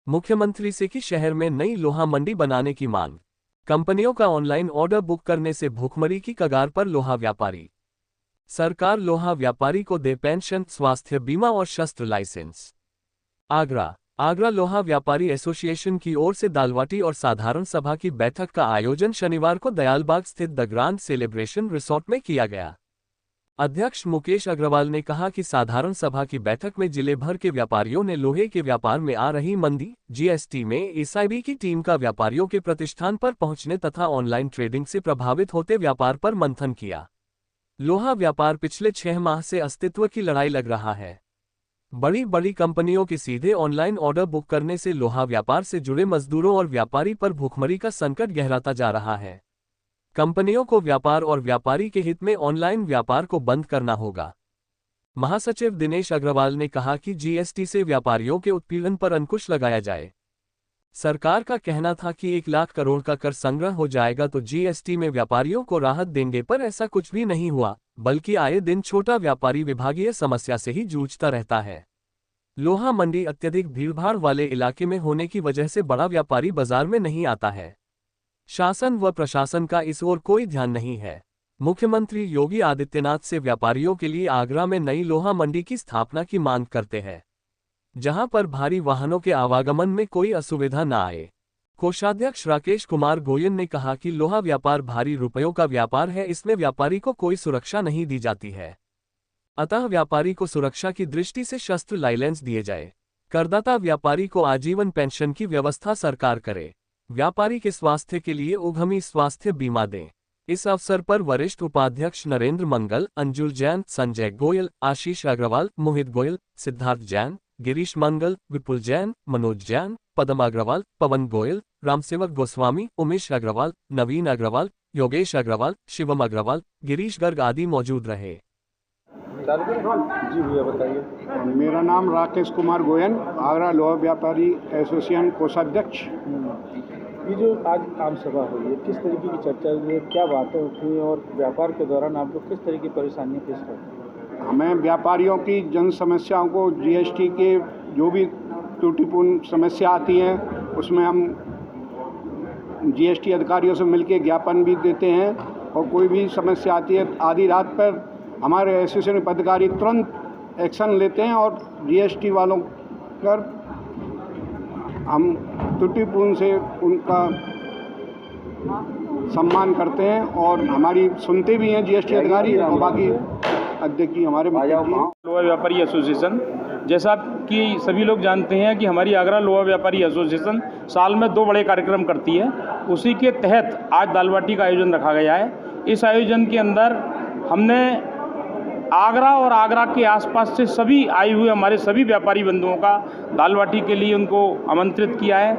मुख्यमंत्री से की शहर में नई लोहा मंडी बनाने की मांग। कंपनियों का ऑनलाइन ऑर्डर बुक करने से भूखमरी की कगार पर लोहा व्यापारी। सरकार लोहा व्यापारी को दे पेंशन, स्वास्थ्य बीमा और शस्त्र लाइसेंस। आगरा लोहा व्यापारी एसोसिएशन की ओर से दालवाटी और साधारण सभा की बैठक का आयोजन शनिवार को दयालबाग स्थित द ग्रांड सेलिब्रेशन रिसोर्ट में किया गया। अध्यक्ष मुकेश अग्रवाल ने कहा कि साधारण सभा की बैठक में जिले भर के व्यापारियों ने लोहे के व्यापार में आ रही मंदी, जीएसटी में एसआईबी की टीम का व्यापारियों के प्रतिष्ठान पर पहुंचने तथा ऑनलाइन ट्रेडिंग से प्रभावित होते व्यापार पर मंथन किया। लोहा व्यापार पिछले 6 माह से अस्तित्व की लड़ाई लग रहा है। बड़ी कंपनियों के सीधे ऑनलाइन ऑर्डर बुक करने से लोहा व्यापार से जुड़े मजदूरों और व्यापारी पर भूखमरी का संकट गहराता जा रहा है। कंपनियों को व्यापार और व्यापारी के हित में ऑनलाइन व्यापार को बंद करना होगा। महासचिव दिनेश अग्रवाल ने कहा कि जीएसटी से व्यापारियों के उत्पीड़न पर अंकुश लगाया जाए। सरकार का कहना था कि 1 लाख करोड़ का कर संग्रह हो जाएगा तो जीएसटी में व्यापारियों को राहत देंगे, पर ऐसा कुछ भी नहीं हुआ, बल्कि आए दिन छोटा व्यापारी विभागीय समस्या से ही जूझता रहता है। लोहा मंडी अत्यधिक भीड़भाड़ वाले इलाके में होने की वजह से बड़ा व्यापारी बाजार में नहीं आता है। शासन व प्रशासन का इस ओर कोई ध्यान नहीं है। मुख्यमंत्री योगी आदित्यनाथ से व्यापारियों के लिए आगरा में नई लोहा मंडी की स्थापना की मांग करते हैं, जहां पर भारी वाहनों के आवागमन में कोई असुविधा न आए। कोषाध्यक्ष राकेश कुमार गोयल ने कहा कि लोहा व्यापार भारी रुपयों का व्यापार है, इसमें व्यापारी को कोई सुरक्षा नहीं दी जाती है। अतः व्यापारी को सुरक्षा की दृष्टि से शस्त्र लाइसेंस दिए जाए। करदाता व्यापारी को आजीवन पेंशन की व्यवस्था सरकार करे। व्यापारी के स्वास्थ्य के लिए उद्यमी स्वास्थ्य बीमा दें। इस अवसर पर वरिष्ठ उपाध्यक्ष नरेंद्र मंगल, अंजुल जैन, संजय गोयल, आशीष अग्रवाल, मोहित गोयल, सिद्धार्थ जैन, गिरीश मंगल, विपुल जैन, मनोज जैन, पदम अग्रवाल, पवन गोयल, रामसेवक गोस्वामी, उमेश अग्रवाल, नवीन अग्रवाल, योगेश अग्रवाल, शिवम अग्रवाल, गिरीश गर्ग आदि मौजूद रहे। जी भैया बताइए। मेरा नाम राकेश कुमार गोयल, आगरा लोहा व्यापारी एसोसिएशन कोषाध्यक्ष। ये जो आज आम सभा हुई है, किस तरीके की चर्चा हुई है, क्या बातें उठी और व्यापार के दौरान आप लोग किस तरह की परेशानियां फेस करते हैं? हमें व्यापारियों की जन समस्याओं को, जीएसटी के जो भी त्रुटिपूर्ण समस्या आती हैं उसमें हम जीएसटी अधिकारियों से मिलकर ज्ञापन भी देते हैं, और कोई भी समस्या आती है आधी रात पर हमारे एसोसिएशन पदाधिकारी तुरंत एक्शन लेते हैं और जीएसटी वालों पर हम त्रुटिपूर्ण से उनका सम्मान करते हैं और हमारी सुनते भी हैं जीएसटी अधिकारी और बाकी अध्यक्ष जी हमारे। लोहा व्यापारी एसोसिएशन, जैसा कि सभी लोग जानते हैं कि हमारी आगरा लोहा व्यापारी एसोसिएशन साल में 2 बड़े कार्यक्रम करती है। उसी के तहत आज दालबाटी का आयोजन रखा गया है। इस आयोजन के अंदर हमने आगरा और आगरा के आसपास से सभी आए हुए हमारे सभी व्यापारी बंधुओं का दालबाटी के लिए उनको आमंत्रित किया है।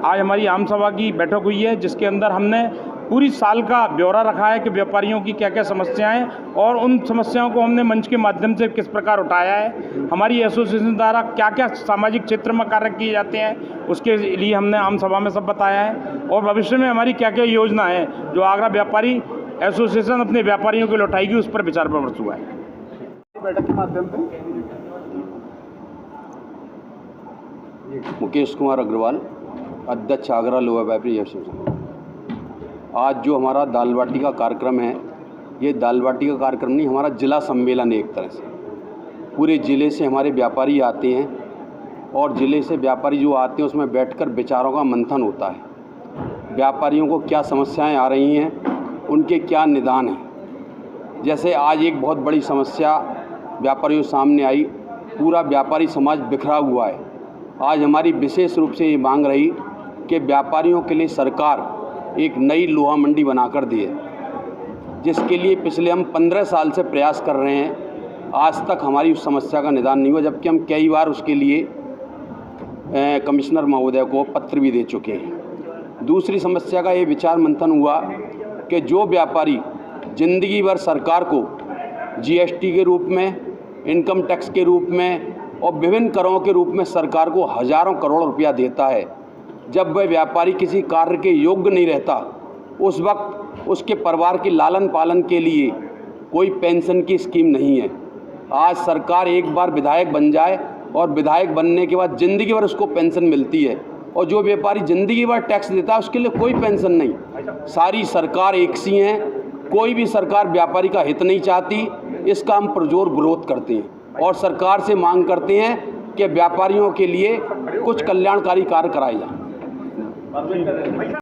आज हमारी आम सभा की बैठक हुई है, जिसके अंदर हमने पूरी साल का ब्यौरा रखा है कि व्यापारियों की क्या क्या समस्याएं और उन समस्याओं को हमने मंच के माध्यम से किस प्रकार उठाया है। हमारी एसोसिएशन द्वारा क्या क्या सामाजिक क्षेत्र में कार्य किए जाते हैं उसके लिए हमने आम सभा में सब बताया है, और भविष्य में हमारी क्या क्या योजना है जो आगरा व्यापारी एसोसिएशन अपने व्यापारियों को लौटाएगी, उस पर विचार विमर्श हुआ है। बैठक के माध्यम से मुकेश कुमार अग्रवाल, अध्यक्ष आगरा लोहा व्यापारी एसोसिएशन। आज जो हमारा दालबाटी का कार्यक्रम है, ये दालबाटी का कार्यक्रम नहीं, हमारा जिला सम्मेलन है। एक तरह से पूरे ज़िले से हमारे व्यापारी आते हैं और ज़िले से व्यापारी जो आते हैं उसमें बैठकर विचारों का मंथन होता है। व्यापारियों को क्या समस्याएं आ रही हैं, उनके क्या निदान हैं। जैसे आज एक बहुत बड़ी समस्या व्यापारियों सामने आई, पूरा व्यापारी समाज बिखरा हुआ है। आज हमारी विशेष रूप से ये मांग रही कि व्यापारियों के लिए सरकार एक नई लोहा मंडी बनाकर दिए, जिसके लिए पिछले हम 15 साल से प्रयास कर रहे हैं। आज तक हमारी उस समस्या का निदान नहीं हुआ, जबकि हम कई बार उसके लिए कमिश्नर महोदय को पत्र भी दे चुके हैं। दूसरी समस्या का ये विचार मंथन हुआ कि जो व्यापारी जिंदगी भर सरकार को जीएसटी के रूप में, इनकम टैक्स के रूप में और विभिन्न करों के रूप में सरकार को हज़ारों करोड़ रुपया देता है, जब वह व्यापारी किसी कार्य के योग्य नहीं रहता, उस वक्त उसके परिवार के लालन पालन के लिए कोई पेंशन की स्कीम नहीं है। आज सरकार एक बार विधायक बन जाए और विधायक बनने के बाद ज़िंदगी भर उसको पेंशन मिलती है, और जो व्यापारी ज़िंदगी भर टैक्स देता है उसके लिए कोई पेंशन नहीं। सारी सरकार एक सी हैं, कोई भी सरकार व्यापारी का हित नहीं चाहती। इसका हम पुरजोर विरोध करते हैं और सरकार से मांग करते हैं कि व्यापारियों के लिए कुछ कल्याणकारी कार्य कराए जाएं।